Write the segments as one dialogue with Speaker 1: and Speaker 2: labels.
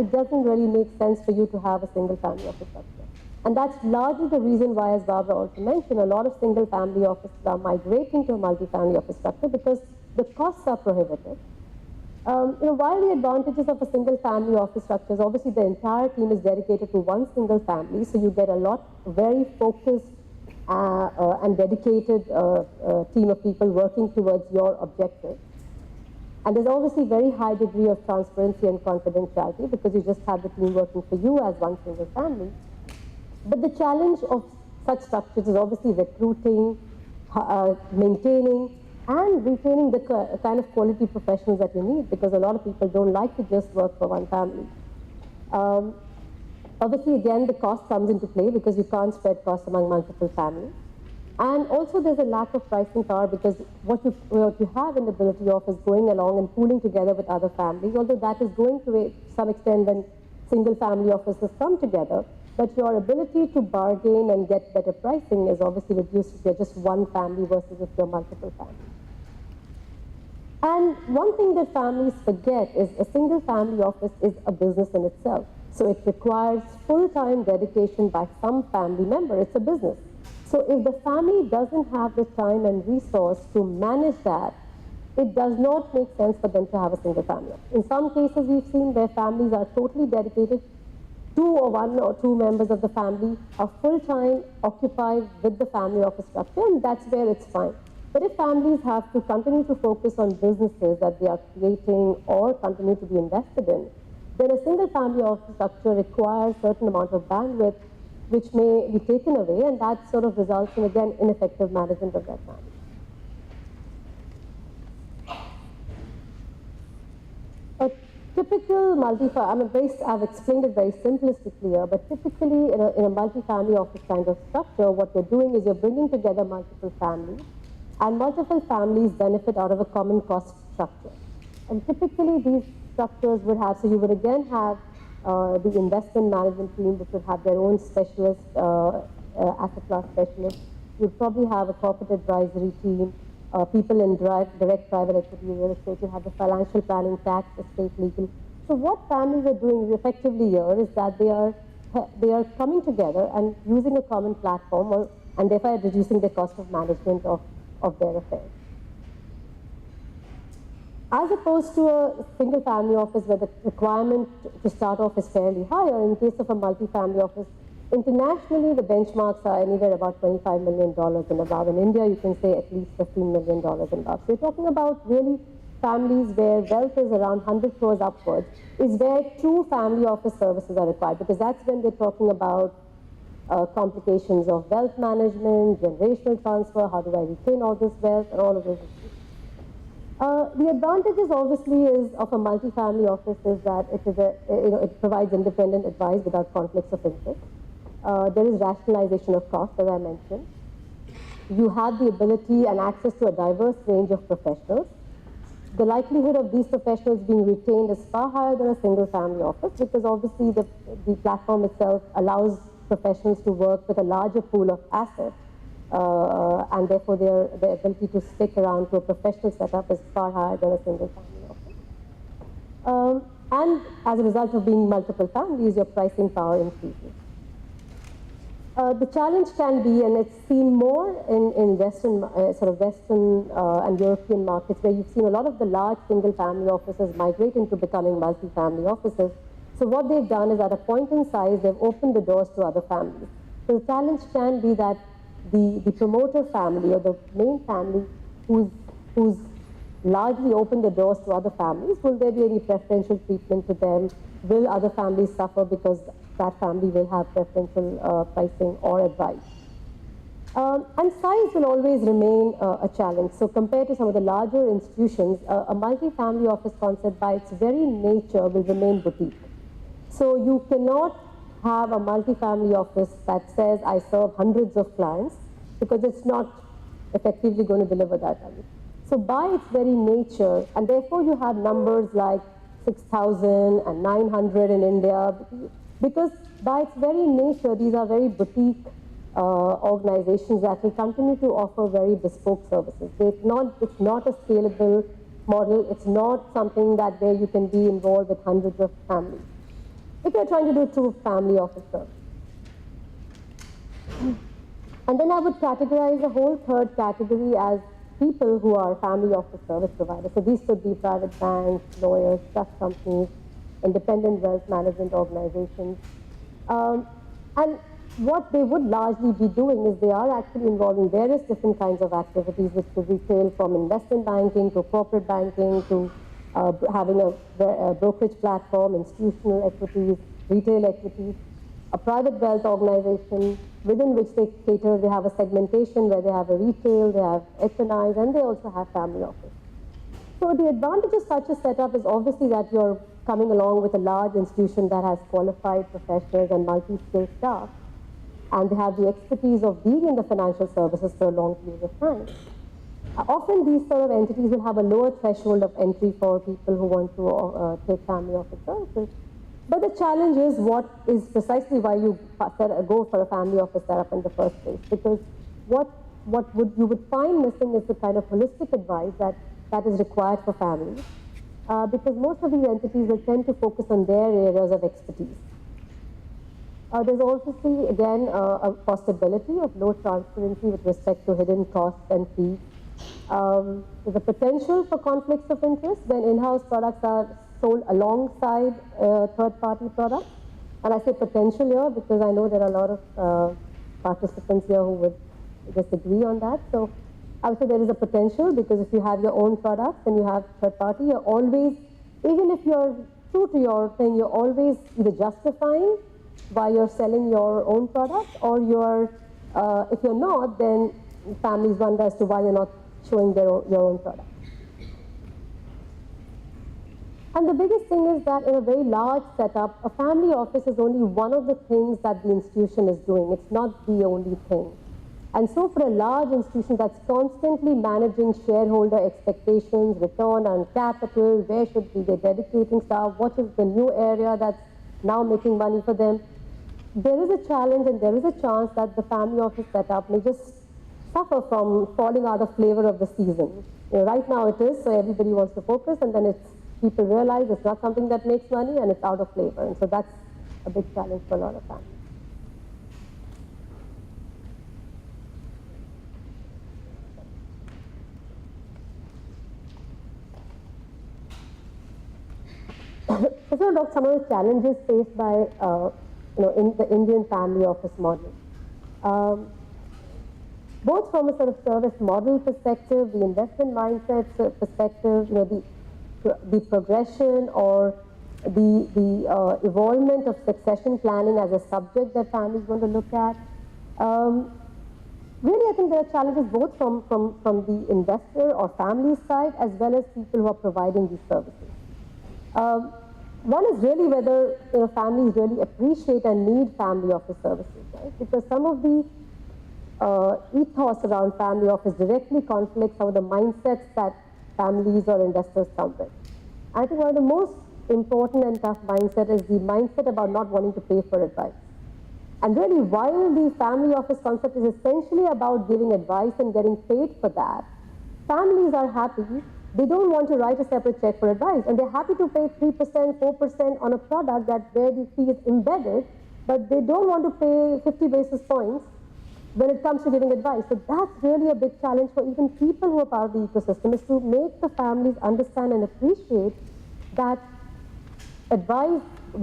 Speaker 1: it doesn't really make sense for you to have a single family office structure. And that's largely the reason why, as Barbara also mentioned, a lot of single family offices are migrating to a multi-family office structure because the costs are prohibitive. While the advantages of a single family office structure is obviously the entire team is dedicated to one single family, so you get a very focused and dedicated team of people working towards your objective. And there's obviously very high degree of transparency and confidentiality because you just have the team working for you as one single family. But the challenge of such structures is obviously recruiting, maintaining, and retaining the kind of quality professionals that you need, because a lot of people don't like to just work for one family. Obviously, again, the cost comes into play because you can't spread costs among multiple families. And also there's a lack of pricing power because what you have an ability of is going along and pooling together with other families, although that is going to some extent when single family offices come together. But your ability to bargain and get better pricing is obviously reduced if you're just one family versus if you're multiple families. And one thing that families forget is a single family office is a business in itself. So it requires full-time dedication by some family member. It's a business. So if the family doesn't have the time and resource to manage that, it does not make sense for them to have a single family. In some cases, we've seen where families are totally dedicated. One or two members of the family are full-time occupied with the family office structure, and that's where it's fine. But if families have to continue to focus on businesses that they are creating or continue to be invested in, then a single family office structure requires a certain amount of bandwidth which may be taken away, and that sort of results in, again, ineffective management of that family. A typical I've explained it very simplistically here, but typically in a multi-family office kind of structure, what you're doing is you're bringing together multiple families, and multiple families benefit out of a common cost structure. And typically these structures would have, so you would again have the investment management team, which would have their own specialist, asset class specialist. You'd probably have a corporate advisory team, people in direct private equity, real estate. You have the financial planning, tax, estate, legal. So what families are doing effectively here is that they are coming together and using a common platform, and therefore reducing the cost of management of their affairs. As opposed to a single family office where the requirement to start off is fairly higher, in case of a multi-family office, internationally the benchmarks are anywhere about $25 million and above. In India, you can say at least $15 million and above. So we're talking about really families where wealth is around 100 crores upwards, is where true family office services are required, because that's when we're talking about complications of wealth management, generational transfer, how do I retain all this wealth, and all of those issues. The advantages obviously of a multi-family office is that it provides independent advice without conflicts of interest. There is rationalization of costs, as I mentioned. You have the ability and access to a diverse range of professionals. The likelihood of these professionals being retained is far higher than a single family office, because obviously the platform itself allows professionals to work with a larger pool of assets. And therefore their ability to stick around to a professional setup is far higher than a single family office. And as a result of being multiple families, your pricing power increases. The challenge can be, and it's seen more in Western and European markets, where you've seen a lot of the large single family offices migrate into becoming multi-family offices. So what they've done is, at a point in size, they've opened the doors to other families. So the challenge can be that the promoter family or the main family who's largely opened the doors to other families, will there be any preferential treatment to them? Will other families suffer because that family will have preferential pricing or advice? And size will always remain a challenge. So compared to some of the larger institutions, a multi-family office concept by its very nature will remain boutique. So you cannot have a multi-family office that says, I serve hundreds of clients, because it's not effectively going to deliver that value. So by its very nature, and therefore you have numbers like 6,000 and 900 in India, because by its very nature, these are very boutique organizations that will continue to offer very bespoke services. It's not a scalable model. It's not something that where you can be involved with hundreds of families. if you're trying to do true family office service. And then I would categorize a whole third category as people who are family office service providers. So these could be private banks, lawyers, trust companies, independent wealth management organizations. And what they would largely be doing is they are actually involving various different kinds of activities, which could retail from investment banking to corporate banking to having a brokerage platform, institutional equities, retail equities, a private wealth organization within which they cater. They have a segmentation where they have a retail, they have HNIs, and they also have family office. So the advantage of such a setup is obviously that you're coming along with a large institution that has qualified professionals and multi-skilled staff, and they have the expertise of being in the financial services for a long period of time. Often these sort of entities will have a lower threshold of entry for people who want to take family office services. But the challenge is what is precisely why you go for a family office setup in the first place. Because what you would find missing is the kind of holistic advice that is required for families. Because most of these entities will tend to focus on their areas of expertise. There's also, again, a possibility of low transparency with respect to hidden costs and fees. There's a potential for conflicts of interest when in-house products are sold alongside third-party products. And I say potential here because I know there are a lot of participants here who would disagree on that. So I would say there is a potential because if you have your own products and you have third-party, you're always, even if you're true to your thing, you're always either justifying why you're selling your own product, or if you're not, then families wonder as to why you're not showing your own product. And the biggest thing is that in a very large setup, a family office is only one of the things that the institution is doing. It's not the only thing. And so for a large institution that's constantly managing shareholder expectations, return on capital, where should be they dedicating staff, what is the new area that's now making money for them, there is a challenge and there is a chance that the family office setup may just suffer from falling out of flavor of the season. Right now it is, so everybody wants to focus, and then people realize it's not something that makes money and it's out of flavor. And so that's a big challenge for a lot of families. Let's talk about some of the challenges faced by in the Indian family office model. Both from a sort of service model perspective, the investment mindset perspective, the progression or the evolvement of succession planning as a subject that families want to look at. Really, I think there are challenges both from the investor or family side as well as people who are providing these services. One is really whether families really appreciate and need family office services, right? Because some of the ethos around family office directly conflicts some of the mindsets that families or investors come with. I think one of the most important and tough mindset is the mindset about not wanting to pay for advice. And really, while the family office concept is essentially about giving advice and getting paid for that, families are happy. They don't want to write a separate check for advice, and they're happy to pay 3%, 4% on a product where the fee is embedded, but they don't want to pay 50 basis points when it comes to giving advice. So that's really a big challenge for even people who are part of the ecosystem, is to make the families understand and appreciate that advice,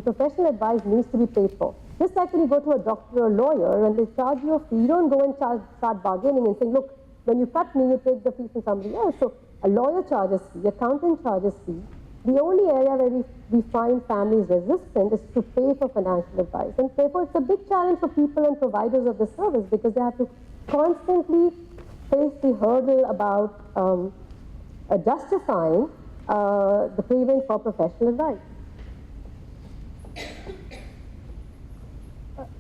Speaker 1: professional advice, needs to be paid for. Just like when you go to a doctor or lawyer and they charge you a fee, you don't go and start bargaining and saying, look, when you cut me, you take the fee from somebody else. So a lawyer charges fee, accountant charges fee. The only area where we find families resistant is to pay for financial advice. And therefore, it's a big challenge for people and providers of the service because they have to constantly face the hurdle about justifying the payment for professional advice.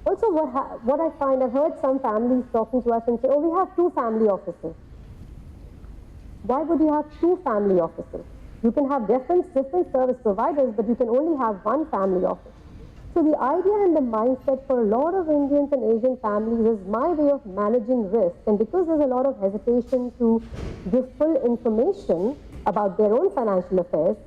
Speaker 1: Also, what I find, I've heard some families talking to us and say, oh, we have 2 family offices. Why would you have 2 family offices? You can have different service providers, but you can only have 1 family office. So the idea and the mindset for a lot of Indians and Asian families is my way of managing risk. And because there's a lot of hesitation to give full information about their own financial affairs,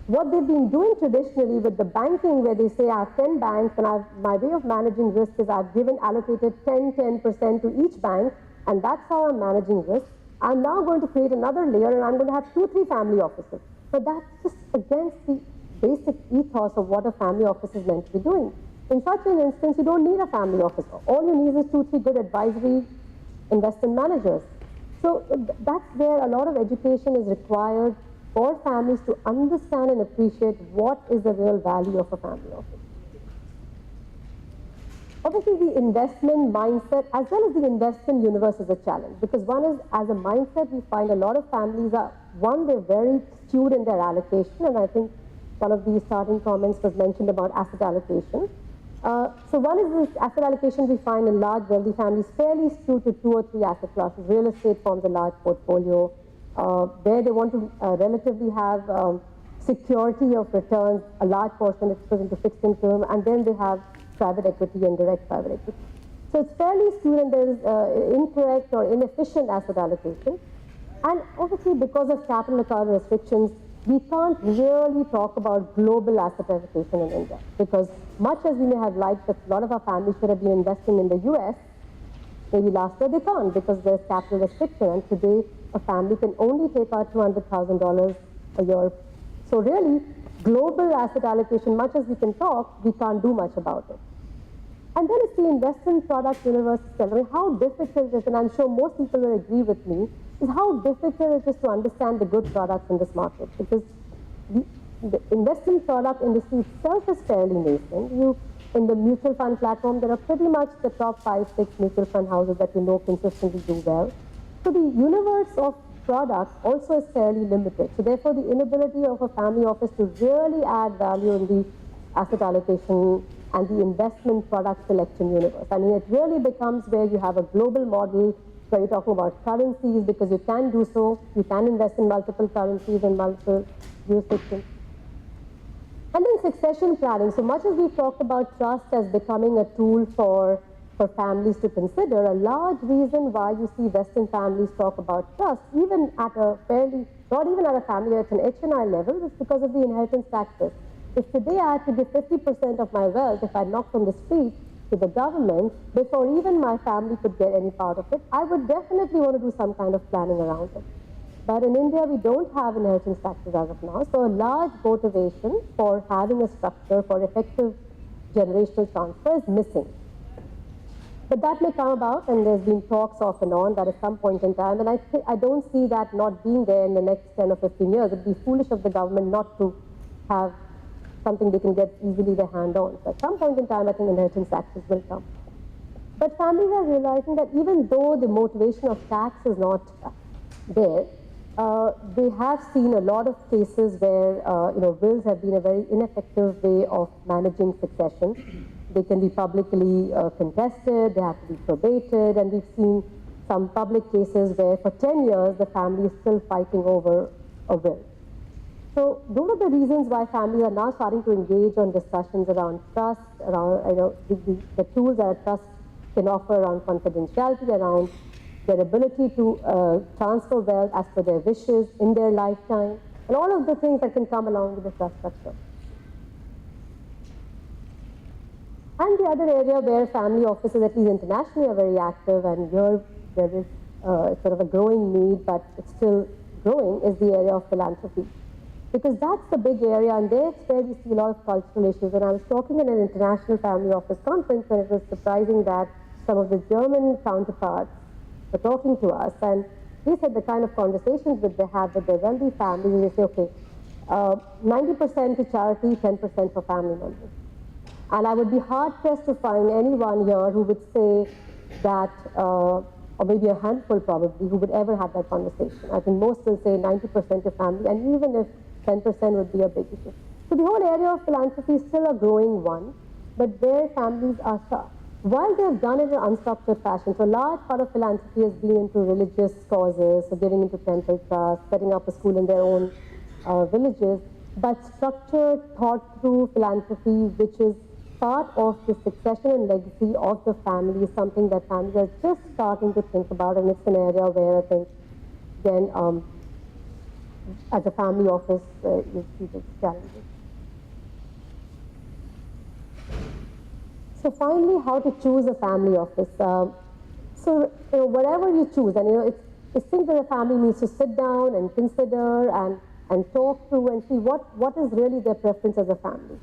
Speaker 1: what they've been doing traditionally with the banking, where they say, I have 10 banks, and my way of managing risk is I've allocated 10% to each bank, and that's how I'm managing risk. I'm now going to create another layer, and I'm going to have 2-3 family offices. But that's just against the basic ethos of what a family office is meant to be doing. In such an instance, you don't need a family office. All you need is 2-3 good advisory investment managers. So that's where a lot of education is required for families to understand and appreciate what is the real value of a family office. Obviously, the investment mindset as well as the investment universe is a challenge, because one is, as a mindset, we find a lot of families are, one, they're very skewed in their allocation, and I think one of the starting comments was mentioned about asset allocation. So one is this asset allocation we find in large wealthy families fairly skewed to 2 or 3 asset classes. Real estate forms a large portfolio, where they want to relatively have security of returns, a large portion is put into fixed income, and then they have private equity and direct private equity. So it's fairly skewed, and there is incorrect or inefficient asset allocation. And obviously, because of capital account restrictions, we can't really talk about global asset allocation in India, because much as we may have liked that a lot of our families should have been investing in the US, maybe last year they can't because there's capital restriction, and today a family can only take out $200,000 a year. So really, global asset allocation, much as we can talk, we can't do much about it. And then it's the investment product universe itself. I mean, how difficult it is, and I'm sure most people will agree with me, is how difficult it is to understand the good products in this market, because the investment product industry itself is fairly nascent. In the mutual fund platform, there are pretty much the top 5-6 mutual fund houses that you know consistently do well. So the universe of products also is fairly limited. So therefore, the inability of a family office to really add value in the asset allocation and the investment product selection universe. I mean, it really becomes where you have a global model where you're talking about currencies, because you can do so. You can invest in multiple currencies and multiple jurisdictions. And then succession planning. So much as we've talked about trust as becoming a tool for families to consider, a large reason why you see Western families talk about trust, even at a fairly, not even at a family, at an HNI level, is because of the inheritance taxes. If today I had to give 50% of my wealth, if I knocked on the street, to the government, before even my family could get any part of it, I would definitely want to do some kind of planning around it. But in India, we don't have inheritance taxes as of now, so a large motivation for having a structure for effective generational transfer is missing. But that may come about, and there's been talks off and on that at some point in time, and I don't see that not being there in the next 10 or 15 years. It would be foolish of the government not to have something they can get easily their hand on. So at some point in time, I think inheritance taxes will come. But families are realizing that even though the motivation of tax is not there, they have seen a lot of cases where wills have been a very ineffective way of managing succession. They can be publicly contested, they have to be probated, and we've seen some public cases where for 10 years the family is still fighting over a will. So those are the reasons why families are now starting to engage on discussions around trust, around the tools that a trust can offer around confidentiality, around their ability to transfer wealth as per their wishes in their lifetime, and all of the things that can come along with the trust structure. And the other area where family offices, at least internationally, are very active, and here there is sort of a growing need, but it's still growing, is the area of philanthropy. Because that's the big area, and there's where we see a lot of cultural issues. And I was talking at an international family office conference, and it was surprising that some of the German counterparts were talking to us, and they said the kind of conversations that they have with their wealthy families, and they say, okay, 90% to charity, 10% for family members. And I would be hard-pressed to find anyone here who would say that, or maybe a handful probably, who would ever have that conversation. I think most will say 90% to family, and even if 10% would be a big issue. So the whole area of philanthropy is still a growing one, but their families are stuck. While they have done it in an unstructured fashion, so a large part of philanthropy has been into religious causes, so giving into temple trusts, setting up a school in their own villages, but structured, thought-through philanthropy, which is part of the succession and legacy of the family, is something that families are just starting to think about, and it's an area where I think, again, as a family office, you see these challenges. So finally, how to choose a family office. So whatever you choose, and it's things that a family needs to sit down and consider and talk through and see what is really their preference as a family.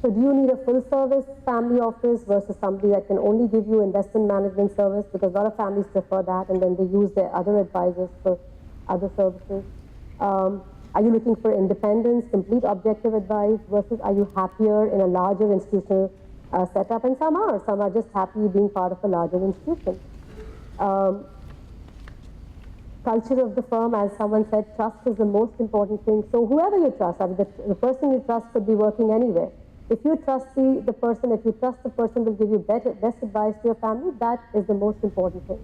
Speaker 1: So do you need a full service family office versus somebody that can only give you investment management service, because a lot of families prefer that and then they use their other advisors for other services. Are you looking for independence, complete objective advice, versus are you happier in a larger institutional setup? And some are just happy being part of a larger institution. Culture of the firm, as someone said, trust is the most important thing. So whoever you trust, I mean, the person you trust could be working anywhere. If you trust the person, if you trust the person will give you best advice to your family, that is the most important thing.